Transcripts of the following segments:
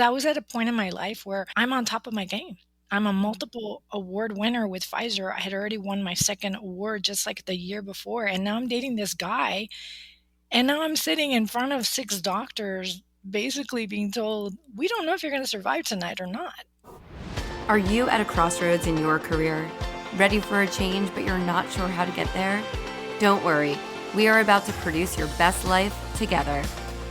I was at a point in my life where I'm on top of my game. I'm a multiple award winner with Pfizer. I had already won my second award just like the year before. And now I'm dating this guy. And now I'm sitting in front of six doctors, basically being told, we don't know if you're going to survive tonight or not. Are you at a crossroads in your career? Ready for a change, but you're not sure how to get there? Don't worry, we are about to produce your best life together.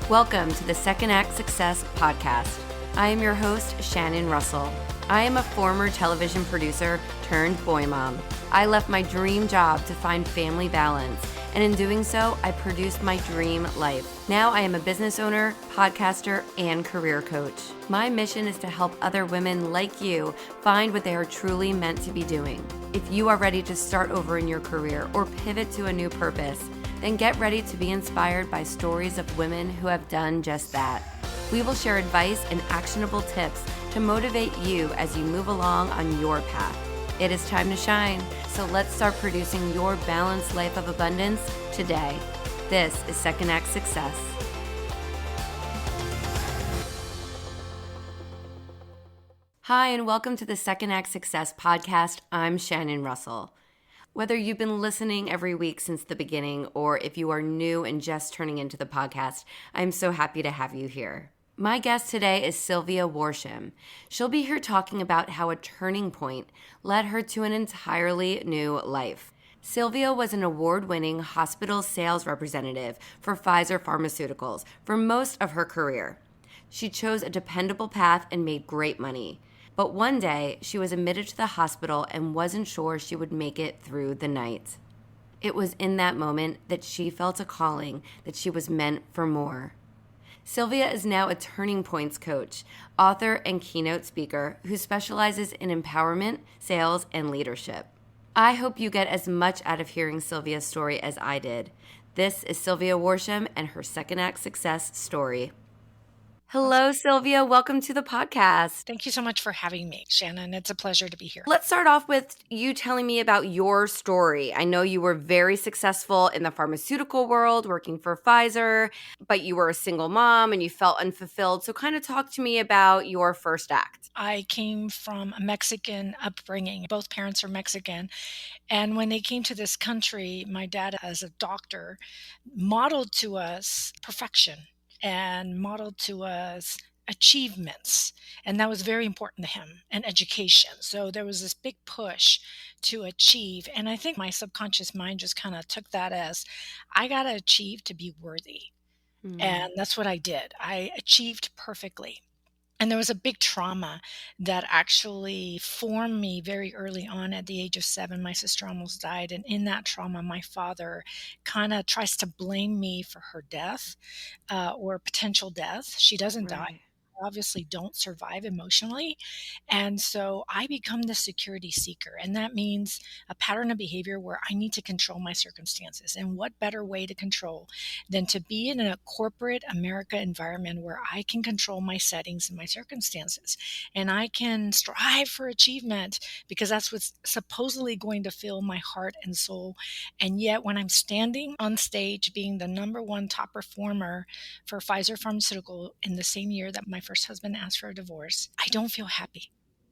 Welcome to the Second Act Success Podcast. I am your host, Shannon Russell. I am a former television producer turned boy mom. I left my dream job to find family balance, and in doing so, I produced my dream life. Now I am a business owner, podcaster, and career coach. My mission is to help other women like you find what they are truly meant to be doing. If you are ready to start over in your career or pivot to a new purpose, then get ready to be inspired by stories of women who have done just that. We will share advice and actionable tips to motivate you as you move along on your path. It is time to shine, so let's start producing your balanced life of abundance today. This is Second Act Success. Hi, and welcome to the Second Act Success Podcast. I'm Shannon Russell. Whether you've been listening every week since the beginning, or if you are new and just turning into the podcast, I'm so happy to have you here. My guest today is Sylvia Worsham. She'll be here talking about how a turning point led her to an entirely new life. Sylvia was an award-winning hospital sales representative for Pfizer Pharmaceuticals for most of her career. She chose a dependable path and made great money. But one day, she was admitted to the hospital and wasn't sure she would make it through the night. It was in that moment that she felt a calling that she was meant for more. Sylvia is now a Turning Points coach, author, and keynote speaker who specializes in empowerment, sales, and leadership. I hope you get as much out of hearing Sylvia's story as I did. This is Sylvia Worsham and her Second Act Success story. Hello, Sylvia. Welcome to the podcast. Thank you so much for having me, Shannon. It's a pleasure to be here. Let's start off with you telling me about your story. I know you were very successful in the pharmaceutical world, working for Pfizer, but you were a single mom and you felt unfulfilled. So kind of talk to me about your first act. I came from a Mexican upbringing. Both parents are Mexican. And when they came to this country, my dad, as a doctor, modeled to us perfection and modeled to us achievements. And that was very important to him, and education. So there was this big push to achieve. And I think my subconscious mind just kind of took that as I got to achieve to be worthy. And that's what I did. I achieved perfectly. And there was a big trauma that actually formed me very early on at the age of 7. My sister almost died. And in that trauma, my father kind of tries to blame me for her death or potential death. She doesn't die. Right. Obviously don't survive emotionally. And so I become the security seeker. And that means a pattern of behavior where I need to control my circumstances. And what better way to control than to be in a corporate America environment where I can control my settings and my circumstances. And I can strive for achievement because that's what's supposedly going to fill my heart and soul. And yet when I'm standing on stage being the number one top performer for Pfizer Pharmaceutical in the same year that my first husband asked for a divorce, I don't feel happy.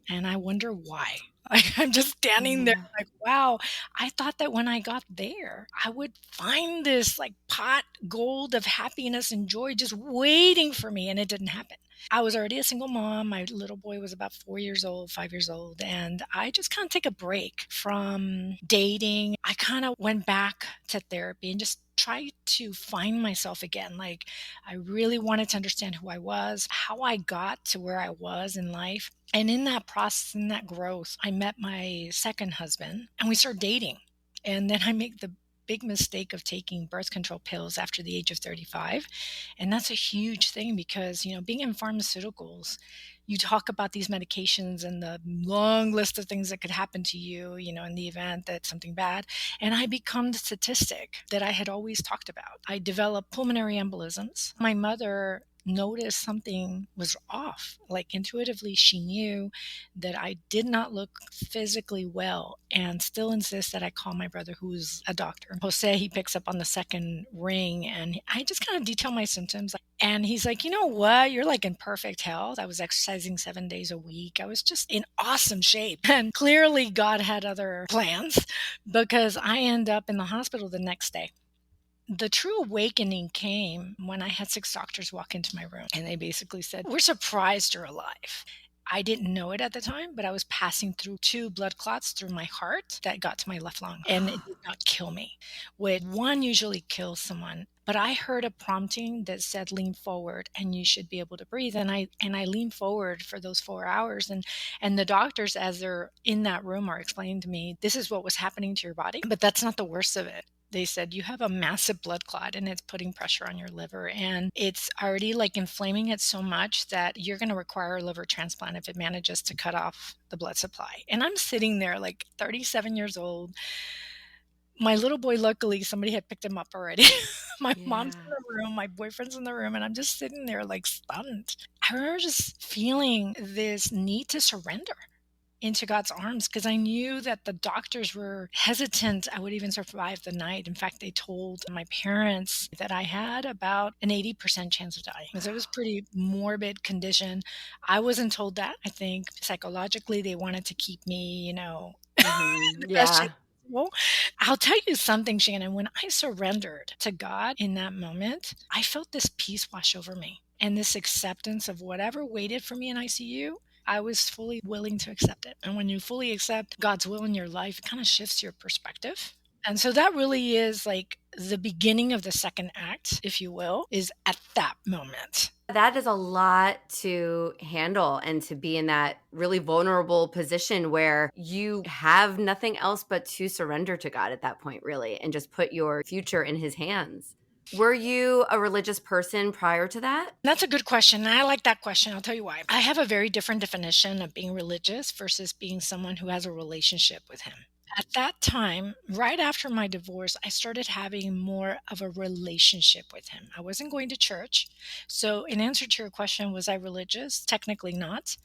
And I wonder why. I'm just standing there like, wow, I thought that when I got there, I would find this like pot gold of happiness and joy just waiting for me. And it didn't happen. I was already a single mom. My little boy was about 4 years old, 5 years old. And I just kind of take a break from dating. I kind of went back to therapy and just tried to find myself again. Like I really wanted to understand who I was, how I got to where I was in life. And in that process, in that growth, I met my second husband and we started dating. And then I make the big mistake of taking birth control pills after the age of 35. And that's a huge thing because, being in pharmaceuticals, you talk about these medications and the long list of things that could happen to you, in the event that something bad. And I become the statistic that I had always talked about. I developed pulmonary embolisms. My mother noticed something was off. Like intuitively, she knew that I did not look physically well and still insists that I call my brother, who's a doctor. Jose, he picks up on the second ring, and I just kind of detail my symptoms. And he's like, you know what? You're like in perfect health. I was exercising 7 days a week. I was just in awesome shape. And clearly God had other plans because I end up in the hospital the next day. The true awakening came when I had 6 doctors walk into my room, and they basically said, "We're surprised you're alive." I didn't know it at the time, but I was passing through 2 blood clots through my heart that got to my left lung, and it did not kill me, which one usually kills someone. But I heard a prompting that said, "Lean forward and you should be able to breathe." And I leaned forward for those 4 hours, and the doctors, as they're in that room, are explaining to me, "This is what was happening to your body, but that's not the worst of it." They said, "You have a massive blood clot and it's putting pressure on your liver, and it's already like inflaming it so much that you're going to require a liver transplant if it manages to cut off the blood supply." And I'm sitting there like 37 years old. My little boy, luckily, somebody had picked him up already. My mom's in Yeah. the room, my boyfriend's in the room, and I'm just sitting there like stunned. I remember just feeling this need to surrender into God's arms because I knew that the doctors were hesitant I would even survive the night. In fact, they told my parents that I had about an 80% chance of dying because it was pretty morbid condition. I wasn't told that. I think psychologically they wanted to keep me, Hmm. the best shape Yeah. possible. I'll tell you something, Shannon. When I surrendered to God in that moment, I felt this peace wash over me and this acceptance of whatever waited for me in ICU. I was fully willing to accept it. And when you fully accept God's will in your life, it kind of shifts your perspective. And so that really is like the beginning of the second act, if you will, is at that moment. That is a lot to handle and to be in that really vulnerable position where you have nothing else but to surrender to God at that point, really, and just put your future in His hands. Were you a religious person prior to that? That's a good question. And I like that question. I'll tell you why. I have a very different definition of being religious versus being someone who has a relationship with Him. At that time, right after my divorce, I started having more of a relationship with Him. I wasn't going to church. So, in answer to your question, was I religious? Technically not.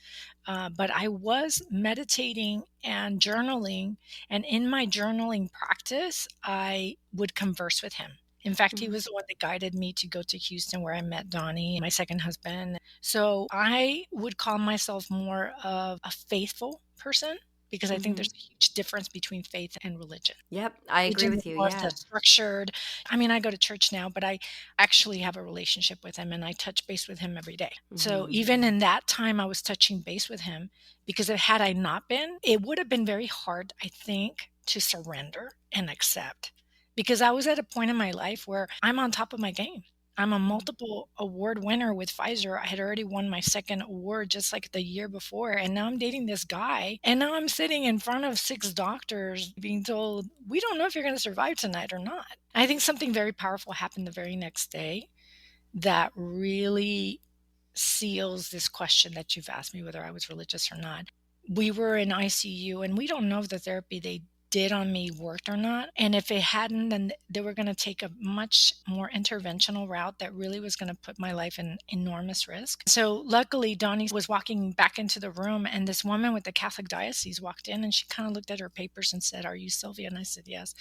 But I was meditating and journaling. And in my journaling practice, I would converse with Him. In fact, he Mhm. was the one that guided me to go to Houston where I met Donnie, my second husband. So I would call myself more of a faithful person because I think there's Mhm. a huge difference between faith and religion. Yep, I agree Religion is with you. more of the Yeah. structured. I mean, I go to church now, but I actually have a relationship with Him and I touch base with Him every day. So Mhm. even in that time, I was touching base with Him because had I not been, it would have been very hard, I think, to surrender and accept because I was at a point in my life where I'm on top of my game. I'm a Mhm. multiple award winner with Pfizer. I had already won my second award just like the year before. And now I'm dating this guy. And now I'm sitting in front of 6 doctors being told, "We don't know if you're going to survive tonight or not." I think something very powerful happened the very next day that really seals this question that you've asked me whether I was religious or not. We were in ICU and we don't know if the therapy they did on me worked or not. And if it hadn't, then they were going to take a much more interventional route that really was going to put my life in enormous risk. So luckily, Donnie was walking back into the room and this woman with the Catholic diocese walked in and she kind of looked at her papers and said, "Are you Sylvia?" And I said, "Yes."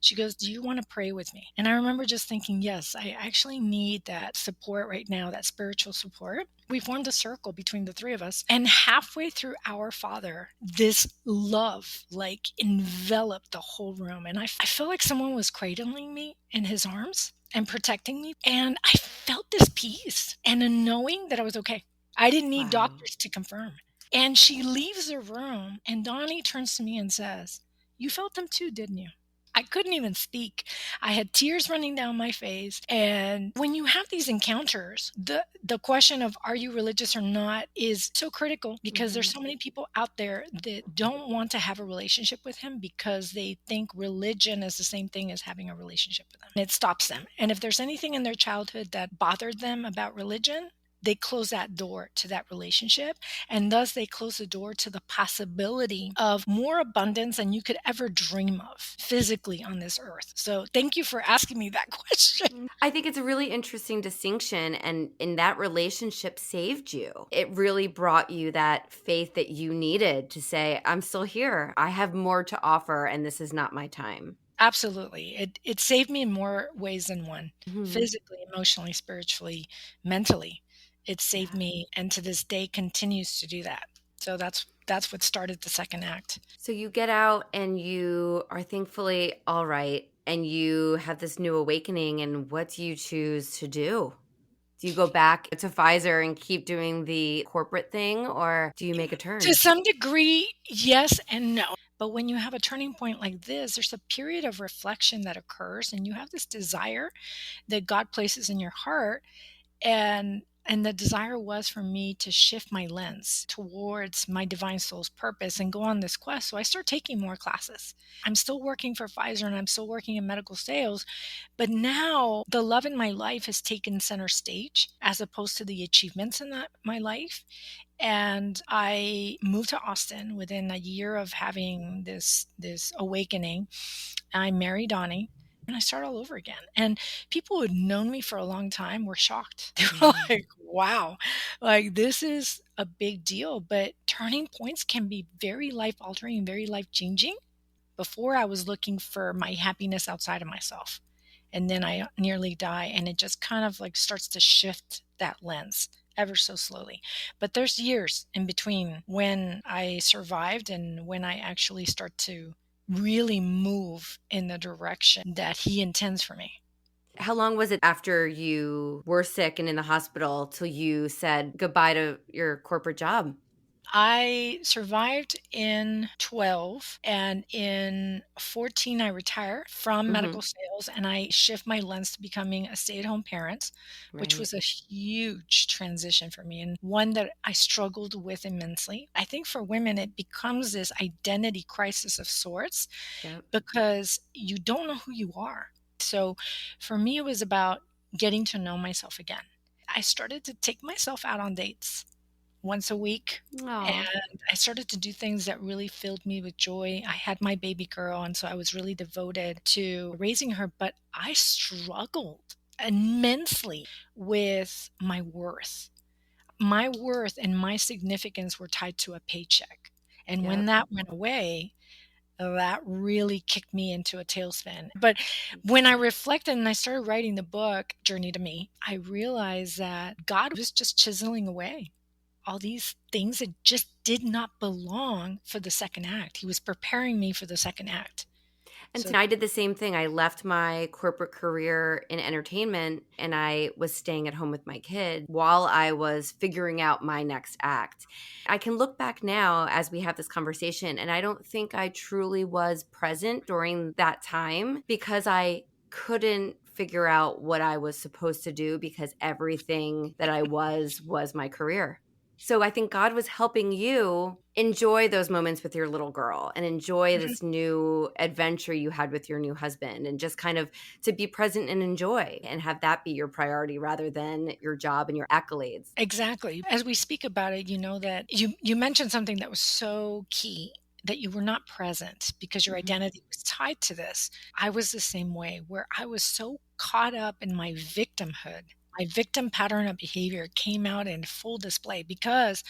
She goes, "Do you want to pray with me?" And I remember just thinking, yes, I actually need that support right now, that spiritual support. We formed a circle between the three of us. And halfway through Our Father, this love like enveloped the whole room. And I felt like someone was cradling me in His arms and protecting me. And I felt this peace and a knowing that I was okay. I didn't need Wow. doctors to confirm. And she leaves the room, and Donnie turns to me and says, "You felt them too, didn't you?" I couldn't even speak. I had tears running down my face. And when you have these encounters, the question of are you religious or not is so critical because there's Mhm. so many people out there that don't want to have a relationship with Him because they think religion is the same thing as having a relationship with Him. And it stops them. And if there's anything in their childhood that bothered them about religion, they close that door to that relationship. And thus they close the door to the possibility of more abundance than you could ever dream of physically on this earth. So thank you for asking me that question. I think it's a really interesting distinction. And in that relationship saved you. It really brought you that faith that you needed to say, I'm still here. I have more to offer, and this is not my time. Absolutely. It saved me in more ways than one. Mhm. Physically, emotionally, spiritually, mentally. It saved Yeah. me and to this day continues to do that. So that's what started the second act. So you get out and you are thankfully all right, and you have this new awakening. And what do you choose to do? Do you go back to Pfizer and keep doing the corporate thing, or do you make a To turn? some degree, yes and no. But when you have a turning point like this, there's a period of reflection that occurs and you have this desire that God places in your heart. And the desire was for me to shift my lens towards my divine soul's purpose and go on this quest. So I start taking more classes. I'm still working for Pfizer and I'm still working in medical sales, but now the love in my life has taken center stage as opposed to the achievements in my life. And I moved to Austin within a year of having this awakening. I married Donnie and I start all over again. And people who had known me for a long time were shocked. They were Yeah. like, wow, like this is a big deal. But turning points can be very life altering and very life changing. Before I was looking for my happiness outside of myself. And then I nearly die. And it just kind of like starts to shift that lens ever so slowly. But there's years in between when I survived and when I actually start to really move in the direction that he intends for me. How long was it after you were sick and in the hospital till you said goodbye to your corporate job? I survived in 12 and in 14 I retire from Hmm. medical sales and I shift my lens to becoming a stay-at-home parent, which Right. was a huge transition for me and one that I struggled with immensely. I think for women it becomes this identity crisis of sorts Yep. because you don't know who you are. So for me it was about getting to know myself again. I started to take myself out on dates once a week. Oh. And I started to do things that really filled me with joy. I had my baby girl, and so I was really devoted to raising her, but I struggled immensely with my worth. My worth and my significance were tied to a paycheck. And when Yep. that went away, that really kicked me into a tailspin. But when I Interesting. reflected and I started writing the book, Journey to Me, I realized that God was just chiseling away all these things that just did not belong for the second act. He was preparing me for the second act. And So I did the same thing. I left my corporate career in entertainment and I was staying at home with my kid while I was figuring out my next act. I can look back now as we have this conversation, and I don't think I truly was present during that time because I couldn't figure out what I was supposed to do because everything that I was my career. So I think God was helping you enjoy those moments with your little girl and enjoy mhm, this new adventure you had with your new husband, and just kind of to be present and enjoy and have that be your priority rather than your job and your accolades. exactly. As we speak about it, you know that you mentioned something that was so key that you were not present because your Mhm. identity was tied to this. I was the same way where I was so caught up in my victimhood. My victim pattern of behavior came out in full display because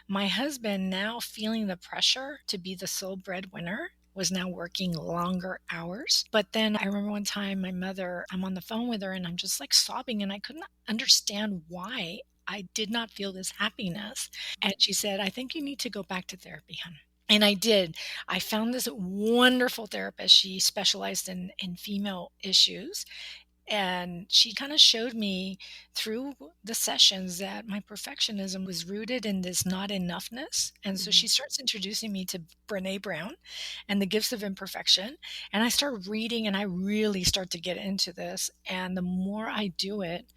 my husband, now feeling the pressure to be the sole breadwinner, was now working longer hours. But then I remember one time my mother, I'm on the phone with her and I'm just like sobbing and I couldn't understand why I did not feel this happiness. And she said, I think you need to go back to therapy, hon. And I did. I found this wonderful therapist. She specialized in female issues. And she kind of showed me through the sessions that my perfectionism was rooted in this not enoughness. And so she Mhm. starts introducing me to Brene Brown and the gifts of imperfection. And I start reading and I really start to get into this. And the more I do it,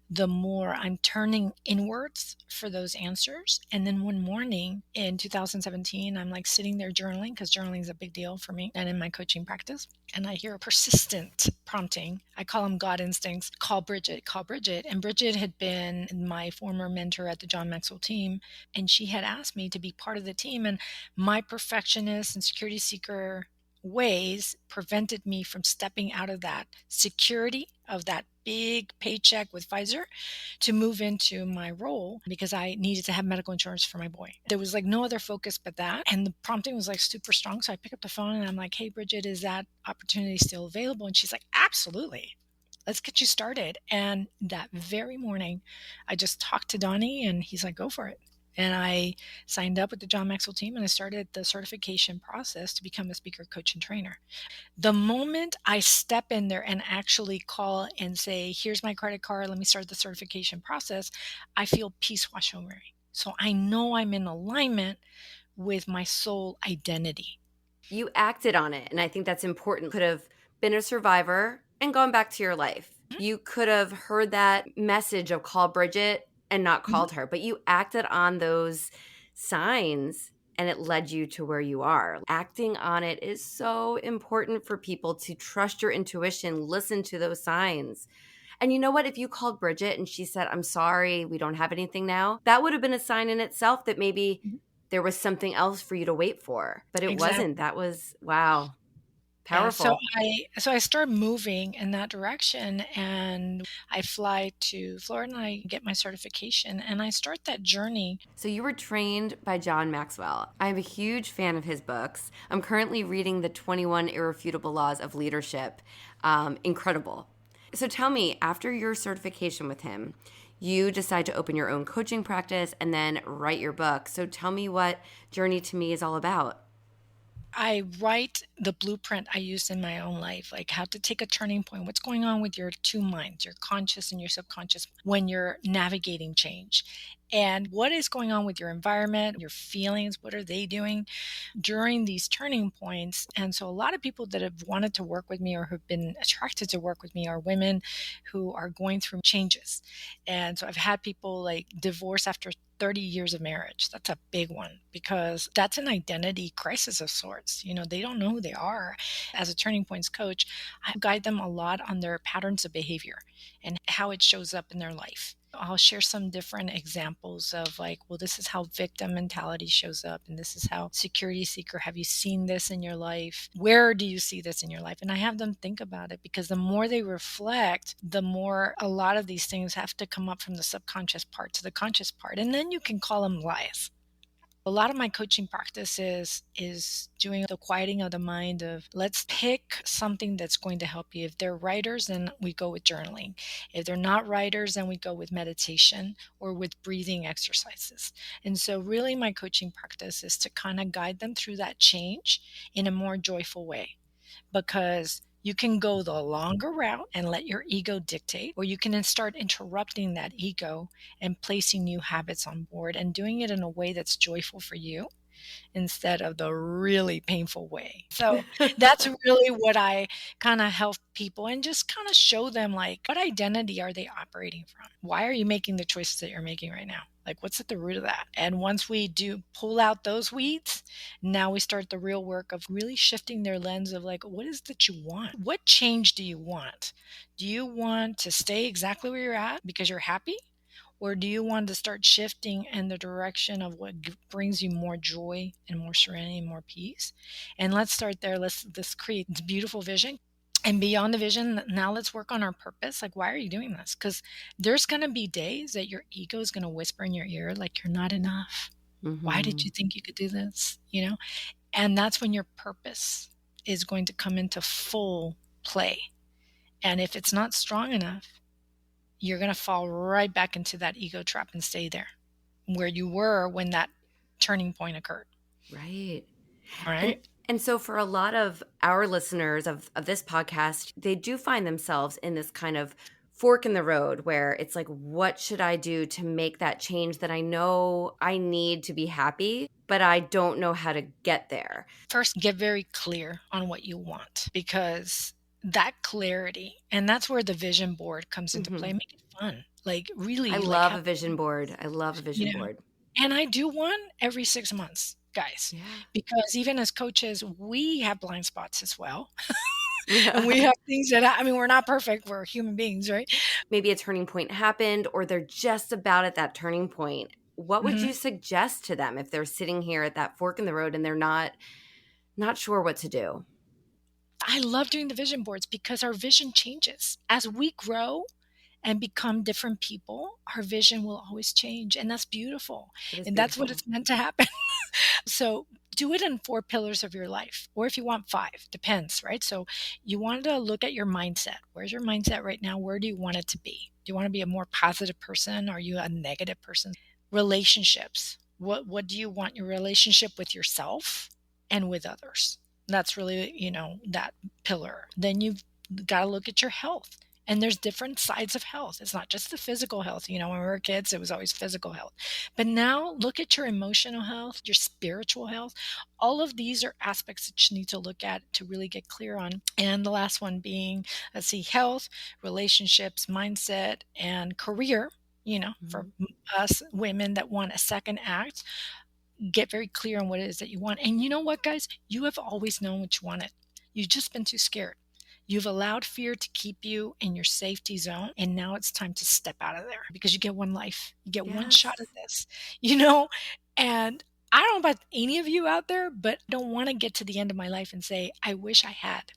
the more I'm turning inwards for those answers. And then one morning in 2017, I'm like sitting there journaling, because journaling is a big deal for me and in my coaching practice. And I hear a persistent prompting. I call them God instincts. Call Bridget, call Bridget. And Bridget had been my former mentor at the John Maxwell team. And she had asked me to be part of the team. And my perfectionist and security seeker ways prevented me from stepping out of that security of that big paycheck with Pfizer to move into my role, because I needed to have medical insurance for my boy. There was like no other focus but that. And the prompting was like super strong. So I pick up the phone and I'm like, hey, Bridget, is that opportunity still available? And she's like, absolutely. Let's get you started. And that very morning, I just talked to Donnie and he's like, go for it. And I signed up with the John Maxwell team and I started the certification process to become a speaker, coach, and trainer. The moment I step in there and actually call and say, here's my credit card, let me start the certification process, I feel peace wash over me. So I know I'm in alignment with my soul identity. You acted on it, and I think that's important. Could have been a survivor and gone back to your life. You could have heard that message of call Bridget and not Mhm. called her, but you acted on those signs and it led you to where you are. Acting on it is so important for people to trust your intuition, listen to those signs. And you know what? If you called Bridget and she said, I'm sorry, we don't have anything now, that would have been a sign in itself that maybe Mhm. there was something else for you to wait for. But it wasn't. Exactly. That was, wow, Yeah, so powerful. I started moving in that direction, and I fly to Florida and I get my certification and I start that journey. So you were trained by John Maxwell. I'm a huge fan of his books. I'm currently reading the 21 Irrefutable Laws of Leadership. Incredible. So tell me, after your certification with him, you decide to open your own coaching practice and then write your book. So tell me what Journey to Me is all about. I write the blueprint I use in my own life, like how to take a turning point. What's going on with your two minds, your conscious and your subconscious, when you're navigating change? And what is going on with your environment, your feelings? What are they doing during these turning points? And so, a lot of people that have wanted to work with me or have been attracted to work with me are women who are going through changes. And so, I've had people like divorce after 30 years of marriage. That's a big one because that's an identity crisis of sorts. You know, they don't know who they are. As a turning points coach, I guide them a lot on their patterns of behavior and how it shows up in their life. I'll share some different examples of like, well, this is how victim mentality shows up, and this is how security seeker. Have you seen this in your life? Where do you see this in your life? And I have them think about it, because the more they reflect, the more a lot of these things have to come up from the subconscious part to the conscious part. And then you can call them lies. A lot of my coaching practice is doing the quieting of the mind of, let's pick something that's going to help you. If they're writers, then we go with journaling. If they're not writers, then we go with meditation or with breathing exercises. And so really my coaching practice is to kind of guide them through that change in a more joyful way, because you can go the longer route and let your ego dictate, or you can then start interrupting that ego and placing new habits on board and doing it in a way that's joyful for you instead of the really painful way. So that's really what I kind of help people and just kind of show them, like, what identity are they operating from? Why are you making the choices that you're making right now? Like, what's at the root of that? And once we do pull out those weeds, now we start the real work of really shifting their lens of like, what is it that you want? What change do you want? Do you want to stay exactly where you're at because you're happy? Or do you want to start shifting in the direction of what brings you more joy and more serenity and more peace? And let's start there. Let's create this beautiful vision. And beyond the vision, now let's work on our purpose. Like, why are you doing this? Because there's going to be days that your ego is going to whisper in your ear, like, you're not enough. Why did Mm-hmm. you think you could do this? You know? And that's when your purpose is going to come into full play. And if it's not strong enough, you're going to fall right back into that ego trap and stay there where you were when that turning point occurred. Right. All And right. and so for a lot of our listeners of this podcast, they do find themselves in this kind of fork in the road where it's like, what should I do to make that change that I know I need to be happy, but I don't know how to get there? First, get very clear on what you want, because that clarity, and that's where the vision board comes into play. Hmm. Make it fun. like I really like love have, a vision board. I love a you vision know, board. and I do one every 6 months, guys, Yeah. because even as coaches, we have blind spots as well. And we Yeah. have things that, I mean, we're not perfect. We're human beings, right? Maybe a turning point happened or they're just about at that turning point. What would Mhm. you suggest to them if they're sitting here at that fork in the road and they're not sure what to do? I love doing the vision boards because our vision changes. As we grow and become different people, our vision will always change. And that's beautiful. It is And that's what beautiful. it's meant to happen. So do it in 4 pillars of your life, or if you want 5, depends, right? So you want to look at your mindset. Where's your mindset right now? Where do you want it to be? Do you want to be a more positive person? Are you a negative person? Relationships. What do you want your relationship with yourself and with others? That's really, that pillar. Then you've got to look at your health. And there's different sides of health. It's not just the physical health. When we were kids, it was always physical health. But now look at your emotional health, your spiritual health. All of these are aspects that you need to look at to really get clear on. And the last one being, let's see, health, relationships, mindset, and career. For Mhm. us women that want a second act, get very clear on what it is that you want. And you know what, guys? You have always known what you wanted. You've just been too scared. You've allowed fear to keep you in your safety zone. And now it's time to step out of there because you get one life. You get one Yes. shot at this, you know? And I don't know about any of you out there, but I don't want to get to the end of my life and say, I wish I had.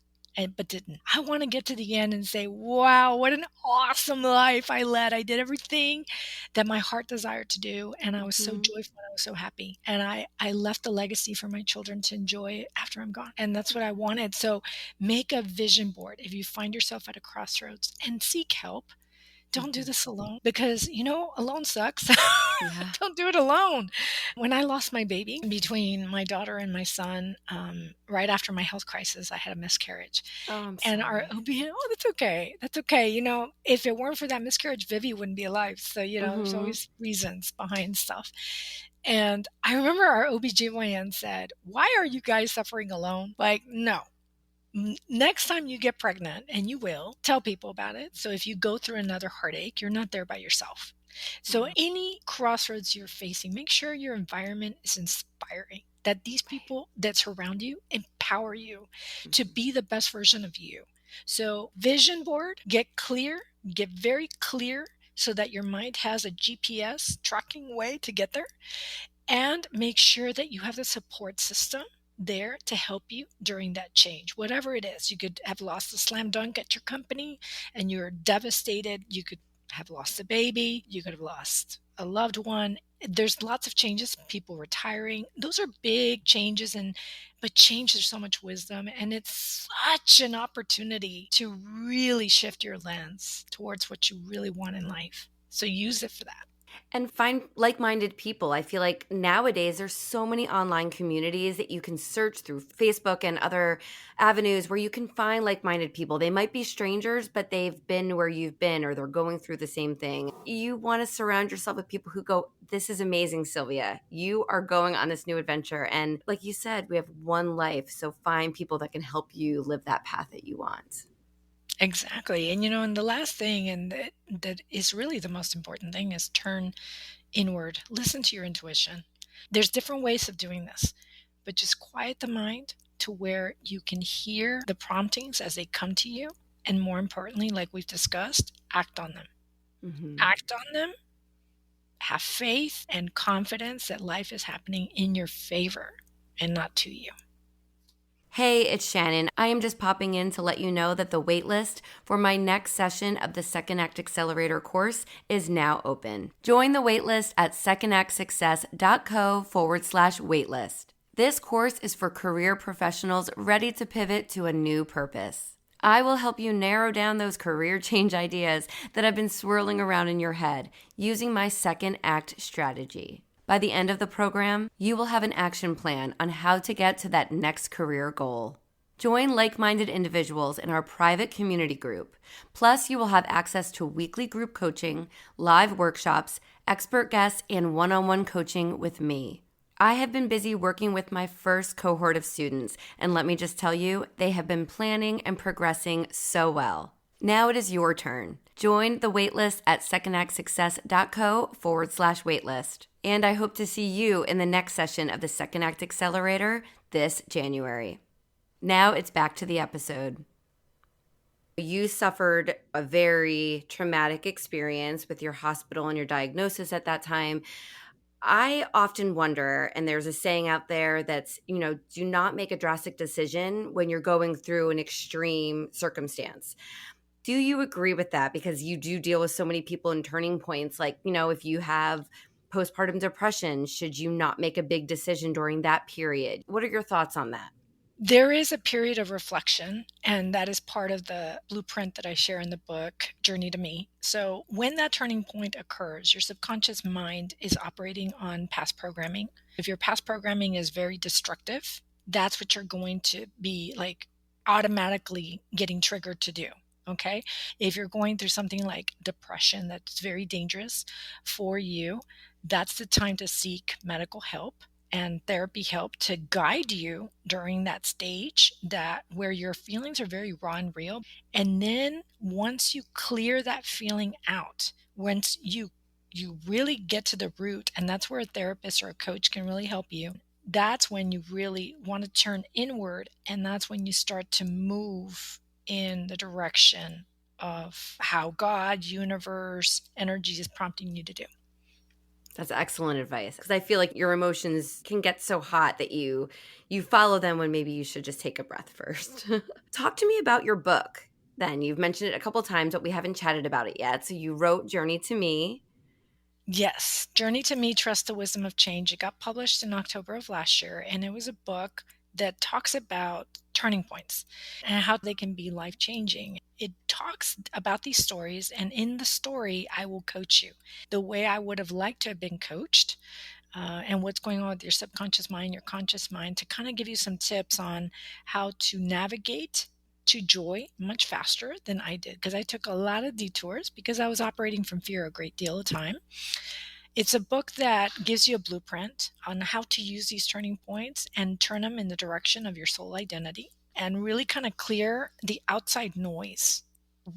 But didn't. I want to get to the end and say, wow, what an awesome life I led. I did everything that my heart desired to do. And I was so Mhm. joyful and I was so happy. And I left a legacy for my children to enjoy after I'm gone. And that's what I wanted. So make a vision board if you find yourself at a crossroads and seek help. Don't do Mhm. this alone because, alone sucks. Yeah. Don't do it alone. When I lost my baby between my daughter and my son, right after my health crisis, I had a miscarriage. Oh, I'm And our sorry. OB, oh, that's okay. That's okay. If it weren't for that miscarriage, Vivi wouldn't be alive. So, there's Mhm. always reasons behind stuff. And I remember our OBGYN said, why are you guys suffering alone? Like, no. Next time you get pregnant, and you will, tell people about it. So if you go through another heartache, you're not there by yourself. So Wow. any crossroads you're facing, make sure your environment is inspiring, that these Right. people that surround you empower you to Mhm. be the best version of you. So vision board, get clear, get very clear so that your mind has a GPS tracking way to get there, and make sure that you have the support system there to help you during that change. Whatever it is, you could have lost a slam dunk at your company and you're devastated. You could have lost a baby. You could have lost a loved one. There's lots of changes, people retiring. Those are big changes, but change, there's so much wisdom, and it's such an opportunity to really shift your lens towards what you really want in life. So use it for that. And find like-minded people. I feel like nowadays there's so many online communities that you can search through Facebook and other avenues where you can find like-minded people. They might be strangers, but they've been where you've been or they're going through the same thing. You want to surround yourself with people who go, this is amazing, Sylvia. You are going on this new adventure. And like you said, we have one life. So find people that can help you live that path that you want. Exactly. And the last thing, and that is really the most important thing, is turn inward. Listen to your intuition. There's different ways of doing this, but just quiet the mind to where you can hear the promptings as they come to you. And more importantly, like we've discussed, act on them. Mhm. Act on them, have faith and confidence that life is happening in your favor and not to you. Hey, it's Shannon. I am just popping in to let you know that the waitlist for my next session of the Second Act Accelerator course is now open. Join the waitlist at secondactsuccess.co/waitlist. This course is for career professionals ready to pivot to a new purpose. I will help you narrow down those career change ideas that have been swirling around in your head using my second act strategy. By the end of the program, you will have an action plan on how to get to that next career goal. Join like-minded individuals in our private community group. Plus, you will have access to weekly group coaching, live workshops, expert guests, and one-on-one coaching with me. I have been busy working with my first cohort of students, and let me just tell you, they have been planning and progressing so well. Now it is your turn. Join the waitlist at secondactsuccess.co/waitlist. And I hope to see you in the next session of the Second Act Accelerator this January. Now it's back to the episode. You suffered a very traumatic experience with your hospital and your diagnosis at that time. I often wonder, and there's a saying out there that's, do not make a drastic decision when you're going through an extreme circumstance. Do you agree with that? Because you do deal with so many people in turning points. Like, if you have postpartum depression, should you not make a big decision during that period? What are your thoughts on that? There is a period of reflection, and that is part of the blueprint that I share in the book, Journey to Me. So when that turning point occurs, your subconscious mind is operating on past programming. If your past programming is very destructive, that's what you're going to be like automatically getting triggered to do. Okay. If you're going through something like depression that's very dangerous for you, that's the time to seek medical help and therapy help to guide you during that stage that where your feelings are very raw and real. And then once you clear that feeling out, once you really get to the root, and that's where a therapist or a coach can really help you, that's when you really want to turn inward, and that's when you start to move in the direction of how God, universe, energy is prompting you to do. That's excellent advice, because I feel like your emotions can get so hot that you follow them when maybe you should just take a breath first. Talk to me about your book then. You've mentioned it a couple times, but we haven't chatted about it yet. So you wrote Journey to Me. Yes, Journey to Me, Trust the Wisdom of Change. It got published in October of last year, and it was a book that talks about turning points and how they can be life-changing. It talks about these stories, and in the story, I will coach you the way I would have liked to have been coached, and what's going on with your subconscious mind, your conscious mind, to kind of give you some tips on how to navigate to joy much faster than I did, because I took a lot of detours because I was operating from fear a great deal of time. It's a book that gives you a blueprint on how to use these turning points and turn them in the direction of your soul identity and really kind of clear the outside noise.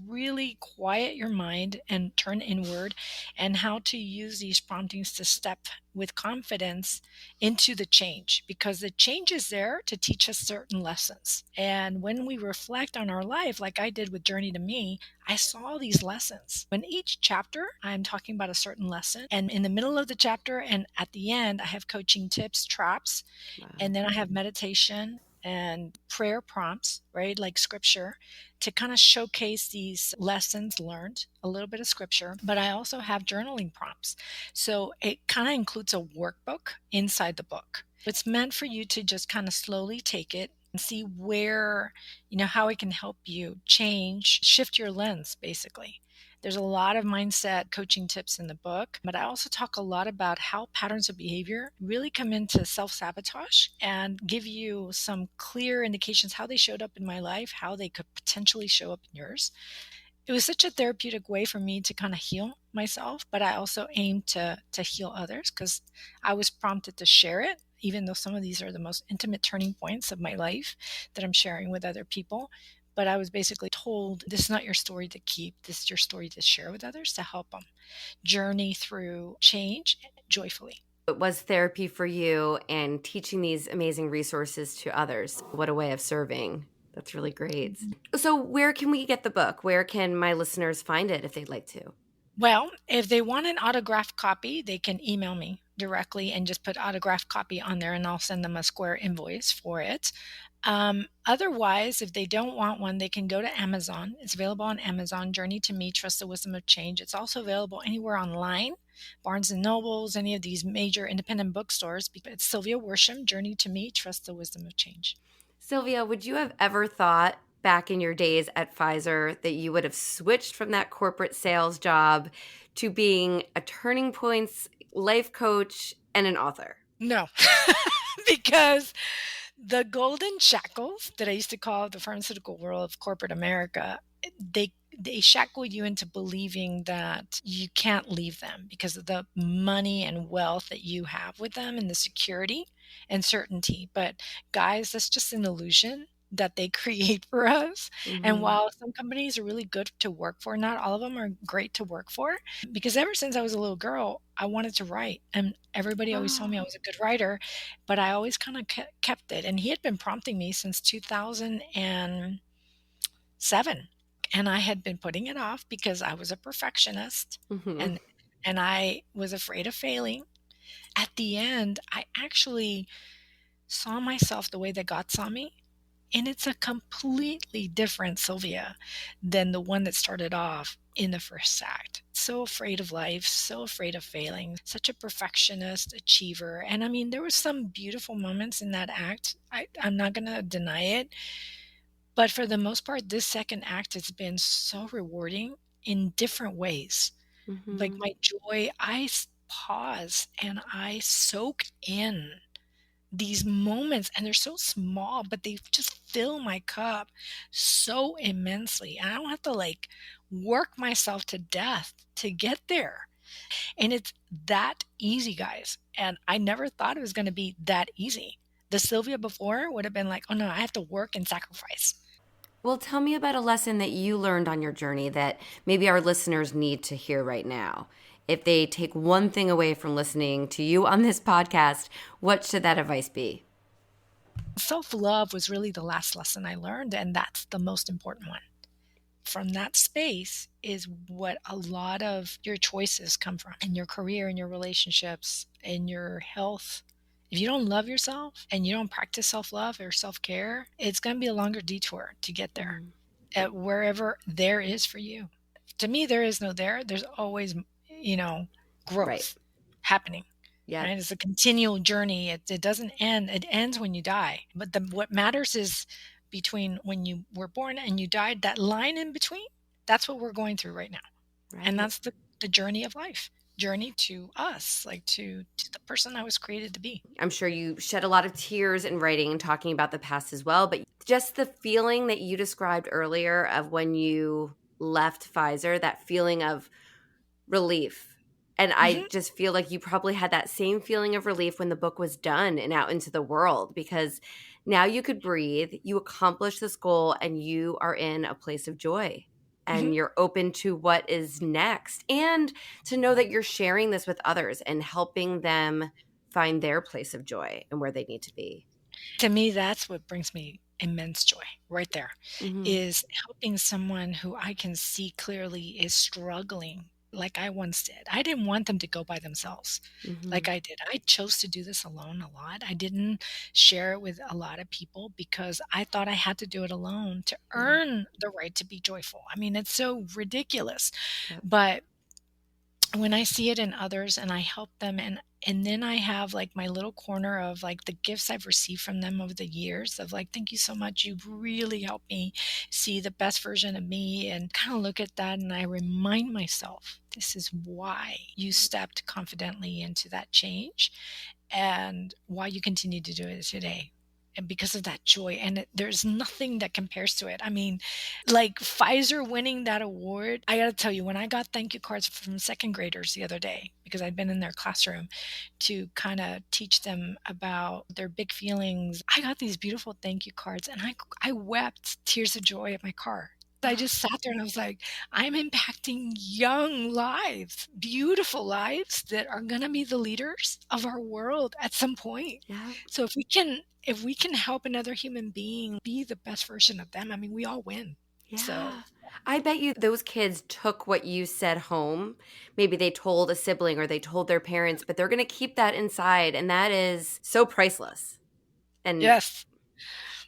Really quiet your mind and turn inward, and how to use these promptings to step with confidence into the change, because the change is there to teach us certain lessons. And when we reflect on our life, like I did with Journey to Me, I saw these lessons. In each chapter, I'm talking about a certain lesson. And in the middle of the chapter and at the end, I have coaching tips, traps, Wow. and then I have meditation and prayer prompts, right? Like scripture, to kind of showcase these lessons learned, a little bit of scripture, but I also have journaling prompts. So it kind of includes a workbook inside the book. It's meant for you to just kind of slowly take it and see where, how it can help you change, shift your lens, basically. There's a lot of mindset coaching tips in the book, but I also talk a lot about how patterns of behavior really come into self-sabotage and give you some clear indications how they showed up in my life, how they could potentially show up in yours. It was such a therapeutic way for me to kind of heal myself, but I also aim to heal others, because I was prompted to share it, even though some of these are the most intimate turning points of my life that I'm sharing with other people. But I was basically told, this is not your story to keep, this is your story to share with others, to help them journey through change joyfully. It was therapy for you and teaching these amazing resources to others. What a way of serving. That's really great. So where can we get the book? Where can my listeners find it if they'd like to? Well, if they want an autographed copy, they can email me directly and just put autographed copy on there, and I'll send them a square invoice for it. Otherwise, if they don't want one, they can go to Amazon. It's available on Amazon, Journey to Me, Trust the Wisdom of Change. It's also available anywhere online, Barnes and Nobles, any of these major independent bookstores. It's Sylvia Worsham, Journey to Me, Trust the Wisdom of Change. Sylvia, would you have ever thought back in your days at Pfizer that you would have switched from that corporate sales job to being a turning points life coach and an author? No, because the golden shackles that I used to call the pharmaceutical world of corporate America, they shackle you into believing that you can't leave them because of the money and wealth that you have with them and the security and certainty. But guys, that's just an illusion. that they create for us. And Mm-hmm. while some companies are really good to work for, not all of them are great to work for. Because ever since I was a little girl, I wanted to write. And everybody always told me I Oh. was a good writer, but I always kind of kept it. And he had been prompting me since 2007. And I had been putting it off because I was a perfectionist Mm-hmm. and and I was afraid of failing. At the end, I actually saw myself the way that God saw me. And it's a completely different Sylvia than the one that started off in the first act. So afraid of life, so afraid of failing, such a perfectionist, achiever. And I mean, there were some beautiful moments in that act. I'm not going to deny it. But for the most part, this second act has been so rewarding in different ways. Like Mm-hmm. my joy, pause and I soak in these moments, and they're so small, but they just fill my cup so immensely. And I don't have to like work myself to death to get there. And it's that easy, guys. And I never thought it was going to be that easy. The Sylvia before would have been like, oh no, I have to work and sacrifice. Well, tell me about a lesson that you learned on your journey that maybe our listeners need to hear right now. If they take one thing away from listening to you on this podcast, what should that advice be? Self love was really the last lesson I learned, and that's the most important one. From that space is what a lot of your choices come from in your career, in your relationships, in your health. If you don't love yourself and you don't practice self love or self care, it's going to be a longer detour to get there Mm, at wherever there is for you. To me, there is no there. There's always, right. growth happening. Yep. Right? It's a continual journey. It doesn't end. It ends when you die. But what matters is between when you were born and you died, that line in between, that's what we're going through right now. And Right. that's the journey of life, journey to us, like to the person I was created to be. I'm sure you shed a lot of tears in writing and talking about the past as well, but just the feeling that you described earlier of when you left Pfizer, that feeling of relief. And I Hmm. just feel like you probably had that same feeling of relief when the book was done and out into the world because now you could breathe, you accomplished this goal, and you are in a place of joy Hmm. and you're open to what is next. And to know that you're sharing this with others and helping them find their place of joy and where they need to be. To me, that's what brings me immense joy right there, Hmm. is helping someone who I can see clearly is struggling like I once did. I didn't want them to go by themselves like Hmm. I did. I chose to do this alone a lot. I didn't share it with a lot of people because I thought I had to do it alone to Yeah. earn the right to be joyful. I mean, it's so ridiculous. Yep. But when I see it in others and I help them, and then I have like my little corner of like the gifts I've received from them over the years of like, thank you so much. You've really helped me see the best version of me, and kind of look at that and I remind myself this is why you stepped confidently into that change and why you continue to do it today. And because of that joy, and there's nothing that compares to it. I mean, like Pfizer winning that award, I got to tell you, when I got thank you cards from second graders the other day, because I'd been in their classroom to kind of teach them about their big feelings, I got these beautiful thank you cards, and I wept tears of joy at my car. I just sat there and I was like, I'm impacting young lives, beautiful lives that are going to be the leaders of our world at some point. Yeah. So if we can help another human being be the best version of them, I mean, we all win. So, Yeah. I bet you those kids took what you said home. Maybe they told a sibling or they told their parents, but they're going to keep that inside. And that is so priceless. And yes.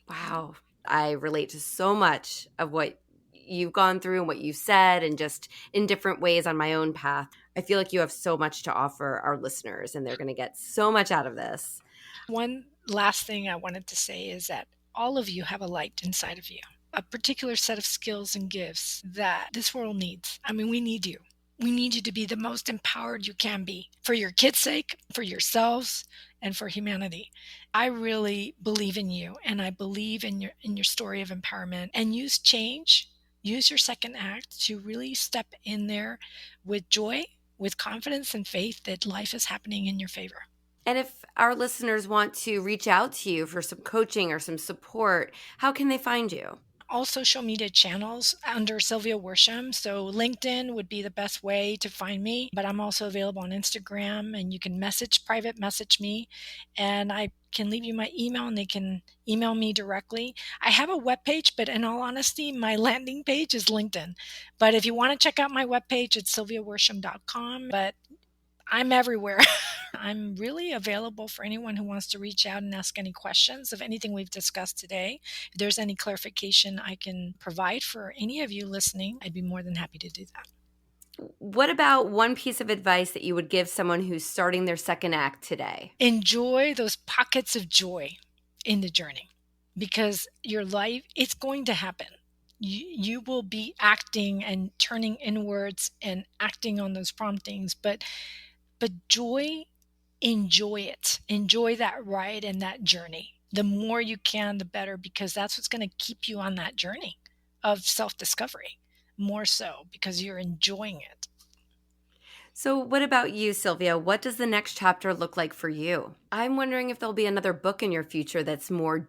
wow, I relate to so much of what you've gone through and what you've said, and just in different ways on my own path. I feel like you have so much to offer our listeners, and they're going to get so much out of this. One last thing I wanted to say is that all of you have a light inside of you, a particular set of skills and gifts that this world needs. I mean, we need you. We need you to be the most empowered you can be for your kids' sake, for yourselves, and for humanity. I really believe in you, and I believe in your story of empowerment. And use change, use your second act to really step in there with joy, with confidence and faith that life is happening in your favor. And if our listeners want to reach out to you for some coaching or some support, how can they find you? All social media channels under Sylvia Worsham. So LinkedIn would be the best way to find me, but I'm also available on Instagram, and you can private message me, and I can leave you my email and they can email me directly. I have a webpage, but in all honesty, my landing page is LinkedIn. But if you want to check out my webpage, it's sylviaworsham.com. But I'm everywhere. I'm really available for anyone who wants to reach out and ask any questions of anything we've discussed today. If there's any clarification I can provide for any of you listening, I'd be more than happy to do that. What about one piece of advice that you would give someone who's starting their second act today? Enjoy those pockets of joy in the journey, because your life, it's going to happen. You will be acting and turning inwards and acting on those promptings, but joy, enjoy it. Enjoy that ride and that journey. The more you can, the better, because that's what's going to keep you on that journey of self-discovery, more so because you're enjoying it. So what about you, Sylvia? What does the next chapter look like for you? I'm wondering if there'll be another book in your future that's more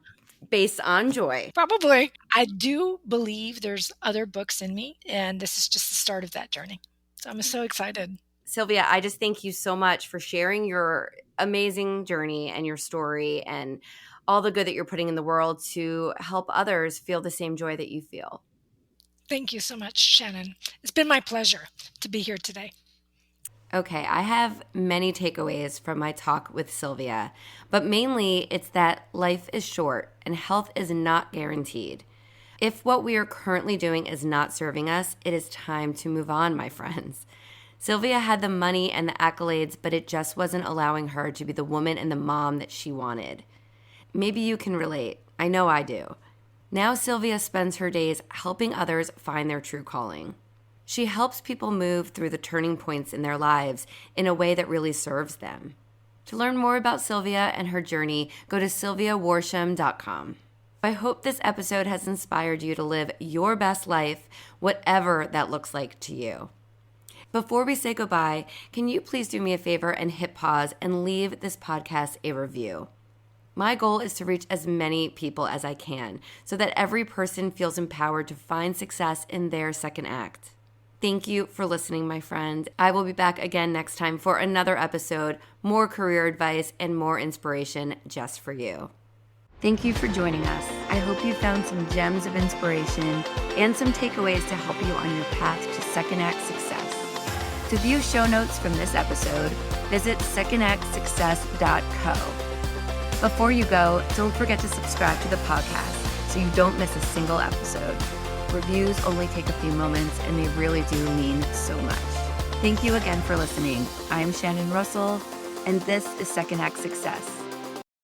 based on joy. Probably. I do believe there's other books in me, and this is just the start of that journey. So I'm so excited. Sylvia, I just thank you so much for sharing your amazing journey and your story and all the good that you're putting in the world to help others feel the same joy that you feel. Thank you so much, Shannon. It's been my pleasure to be here today. Okay, I have many takeaways from my talk with Sylvia, but mainly it's that life is short and health is not guaranteed. If what we are currently doing is not serving us, it is time to move on, my friends. Sylvia had the money and the accolades, but it just wasn't allowing her to be the woman and the mom that she wanted. Maybe you can relate. I know I do. Now Sylvia spends her days helping others find their true calling. She helps people move through the turning points in their lives in a way that really serves them. To learn more about Sylvia and her journey, go to sylviaworsham.com. I hope this episode has inspired you to live your best life, whatever that looks like to you. Before we say goodbye, can you please do me a favor and hit pause and leave this podcast a review? My goal is to reach as many people as I can so that every person feels empowered to find success in their second act. Thank you for listening, my friend. I will be back again next time for another episode, more career advice, and more inspiration just for you. Thank you for joining us. I hope you found some gems of inspiration and some takeaways to help you on your path to second act success. To view show notes from this episode, visit secondactsuccess.co. Before you go, don't forget to subscribe to the podcast so you don't miss a single episode. Reviews only take a few moments, and they really do mean so much. Thank you again for listening. I'm Shannon Russell, and this is Second Act Success.